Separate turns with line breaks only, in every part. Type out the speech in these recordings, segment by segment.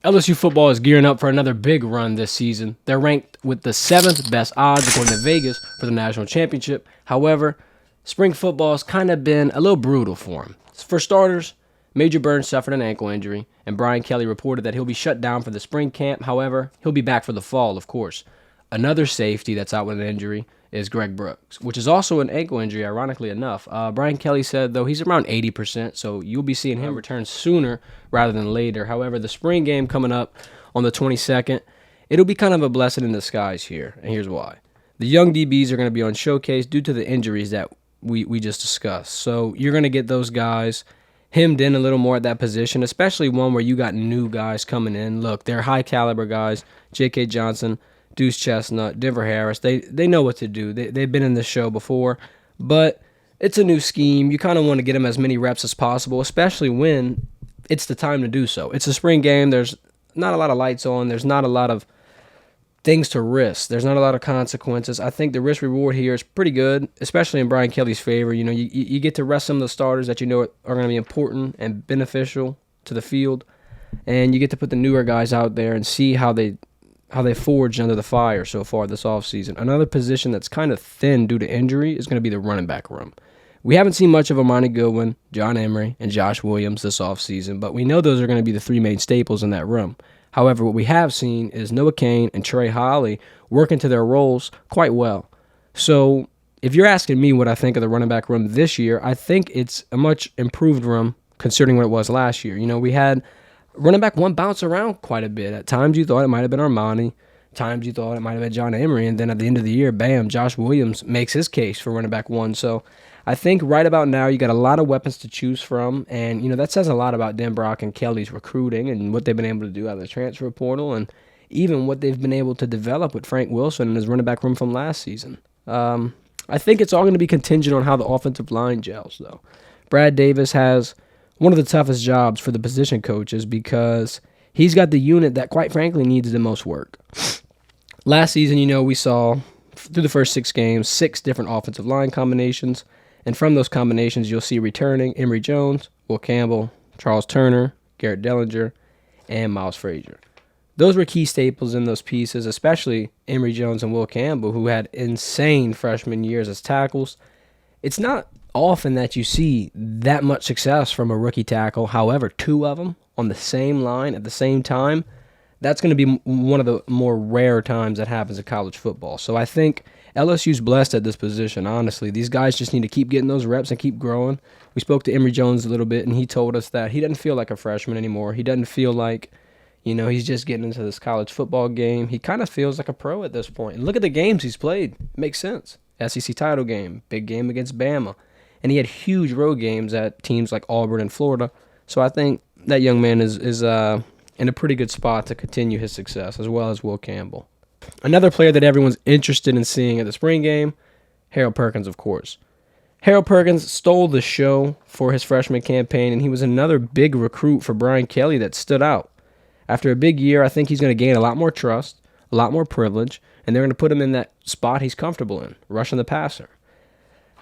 LSU football is gearing up for another big run this season. They're ranked with the 7th best odds according to Vegas for the national championship. However, spring football has kind of been a little brutal for them. For starters, Major Burns suffered an ankle injury, and Brian Kelly reported that he'll be shut down for the spring camp. However, he'll be back for the fall, of course. Another safety that's out with an injury is Greg Brooks, which is also an ankle injury, ironically enough. Brian Kelly said, though, he's around 80%, so you'll be seeing him return sooner rather than later. However, the spring game coming up on the 22nd, it'll be kind of a blessing in disguise here, and here's why. The young DBs are going to be on showcase due to the injuries that we just discussed. So you're going to get those guys hemmed in a little more at that position, especially one where you got new guys coming in. Look, they're high-caliber guys, J.K. Johnson, Deuce Chestnut, Denver Harris. They know what to do. They've been in this show before, but it's a new scheme. You kind of want to get them as many reps as possible, especially when it's the time to do so. It's a spring game. There's not a lot of lights on. There's not a lot of things to risk. There's not a lot of consequences. I think the risk-reward here is pretty good, especially in Brian Kelly's favor. You know, you get to rest some of the starters that you know are going to be important and beneficial to the field, and you get to put the newer guys out there and see how they forged under the fire so far this offseason. Another position that's kind of thin due to injury is going to be the running back room. We haven't seen much of Amani Goodwin, John Emery, and Josh Williams this offseason, but we know those are going to be the three main staples in that room. However, what we have seen is Noah Kane and Trey Holly work into their roles quite well. So if you're asking me what I think of the running back room this year, I think it's a much improved room considering what it was last year. You know, we had running back one bounce around quite a bit. At times you thought it might have been Armani. Times you thought it might have been John Emery. And then at the end of the year, bam, Josh Williams makes his case for running back one. So I think right about now you got a lot of weapons to choose from. And, you know, that says a lot about Dan Brock and Kelly's recruiting and what they've been able to do out of the transfer portal and even what they've been able to develop with Frank Wilson and his running back room from last season. I think it's all going to be contingent on how the offensive line gels, though. Brad Davis has one of the toughest jobs for the position coaches because he's got the unit that, quite frankly, needs the most work. Last season, you know, we saw through the first 6 games, 6 different offensive line combinations. And from those combinations, you'll see returning Emory Jones, Will Campbell, Charles Turner, Garrett Dellinger, and Miles Frazier. Those were key staples in those pieces, especially Emory Jones and Will Campbell, who had insane freshman years as tackles. It's not often that you see that much success from a rookie tackle. However, 2 of them on the same line at the same time, that's going to be one of the more rare times that happens in college football. So I think LSU's blessed at this position, honestly. These guys just need to keep getting those reps and keep growing. We spoke to Emory Jones a little bit, and he told us that he doesn't feel like a freshman anymore. He doesn't feel like, you know, he's just getting into this college football game. He kind of feels like a pro at this point. And look at the games he's played. It makes sense. SEC title game, big game against Bama. And he had huge road games at teams like Auburn and Florida. So I think that young man is in a pretty good spot to continue his success, as well as Will Campbell. Another player that everyone's interested in seeing at the spring game, Harold Perkins, of course. Harold Perkins stole the show for his freshman campaign, and he was another big recruit for Brian Kelly that stood out. After a big year, I think he's going to gain a lot more trust, a lot more privilege, and they're going to put him in that spot he's comfortable in, rushing the passer.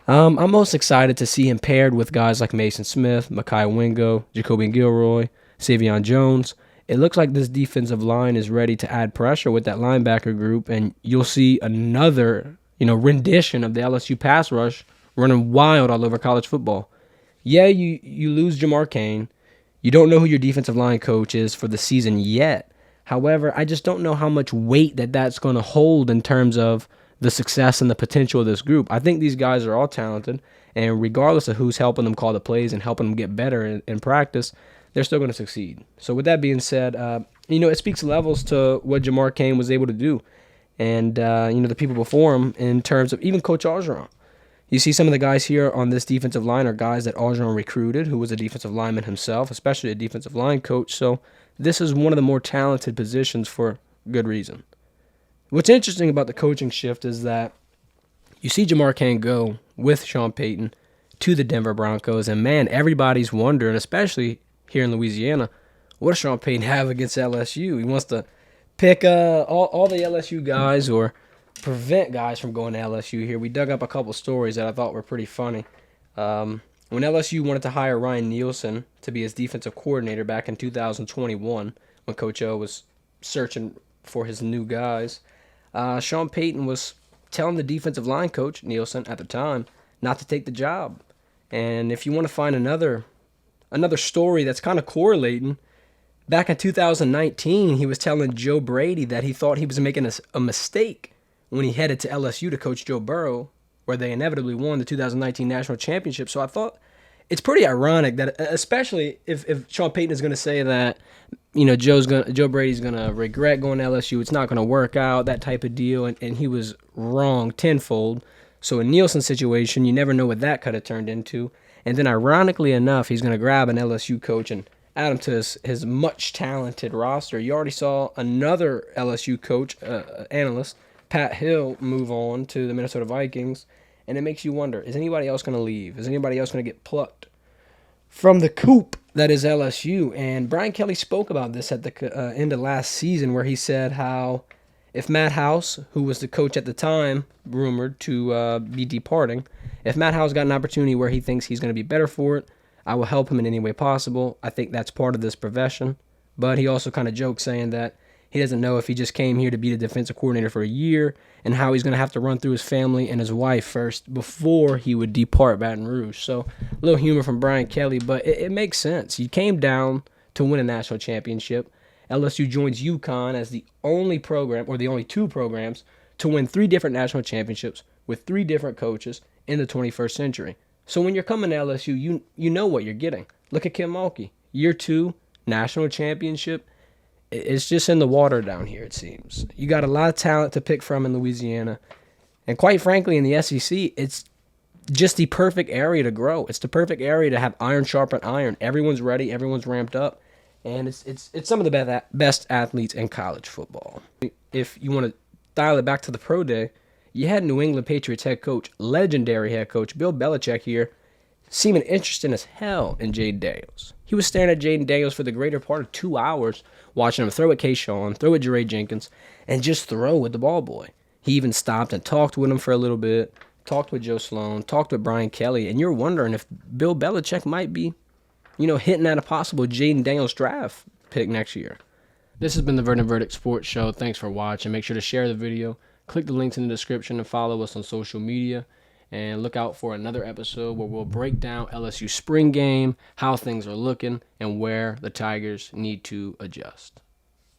I'm most excited to see him paired with guys like Mason Smith, Mekhi Wingo, Jacoby Gilroy, Savion Jones. It looks like this defensive line is ready to add pressure with that linebacker group, and you'll see another, rendition of the LSU pass rush running wild all over college football. Yeah, you lose Jamar Cain. You don't know who your defensive line coach is for the season yet. However, I just don't know how much weight that's going to hold in terms of the success and the potential of this group. I think these guys are all talented, and regardless of who's helping them call the plays and helping them get better in practice, they're still going to succeed. So with that being said, it speaks levels to what Jamar Cain was able to do and, the people before him in terms of even Coach Orgeron. You see some of the guys here on this defensive line are guys that Orgeron recruited, who was a defensive lineman himself, especially a defensive line coach. So this is one of the more talented positions for good reason. What's interesting about the coaching shift is that you see Jamar Cain go with Sean Payton to the Denver Broncos, and man, everybody's wondering, especially here in Louisiana, what does Sean Payton have against LSU? He wants to pick all the LSU guys or prevent guys from going to LSU here. We dug up a couple stories that I thought were pretty funny. When LSU wanted to hire Ryan Nielsen to be his defensive coordinator back in 2021, when Coach O was searching for his new guys. Sean Payton was telling the defensive line coach, Nielsen, at the time, not to take the job. And if you want to find another story that's kind of correlating, back in 2019, he was telling Joe Brady that he thought he was making a mistake when he headed to LSU to coach Joe Burrow, where they inevitably won the 2019 national championship. So I thought it's pretty ironic that, especially if Sean Payton is going to say that, Joe Brady's going to regret going to LSU, it's not going to work out, that type of deal, and he was wrong tenfold. So in Nielsen's situation, you never know what that could have turned into. And then ironically enough, he's going to grab an LSU coach and add him to his much talented roster. You already saw another LSU coach, analyst, Pat Hill, move on to the Minnesota Vikings. And it makes you wonder, is anybody else going to leave? Is anybody else going to get plucked from the coop that is LSU? And Brian Kelly spoke about this at the end of last season, where he said how if Matt House, who was the coach at the time, rumored to be departing, if Matt House got an opportunity where he thinks he's going to be better for it, I will help him in any way possible. I think that's part of this profession. But he also kind of joked saying that he doesn't know if he just came here to be the defensive coordinator for a year and how he's going to have to run through his family and his wife first before he would depart Baton Rouge. So a little humor from Brian Kelly, but it makes sense. He came down to win a national championship. LSU joins UConn as the only program, or the only two programs, to win 3 different national championships with 3 different coaches in the 21st century. So when you're coming to LSU, you know what you're getting. Look at Kim Mulkey. Year 2, national championship. It's just in the water down here, it seems. You got a lot of talent to pick from in Louisiana. And quite frankly, in the SEC, it's just the perfect area to grow. It's the perfect area to have iron sharpen iron. Everyone's ready. Everyone's ramped up. And it's some of the best athletes in college football. If you want to dial it back to the pro day, you had New England Patriots head coach, legendary head coach, Bill Belichick here, seeming interested as hell in Jaden Daniels. He was staring at Jaden Daniels for the greater part of 2 hours, watching him throw at Kayshawn, throw at Jeray Jenkins, and just throw with the ball boy. He even stopped and talked with him for a little bit, talked with Joe Sloan, talked with Brian Kelly, and you're wondering if Bill Belichick might be, hitting at a possible Jaden Daniels draft pick next year. This has been the Verdant Verdict Sports Show. Thanks for watching. Make sure to share the video, click the links in the description, and follow us on social media. And look out for another episode where we'll break down LSU spring game, how things are looking, and where the Tigers need to adjust.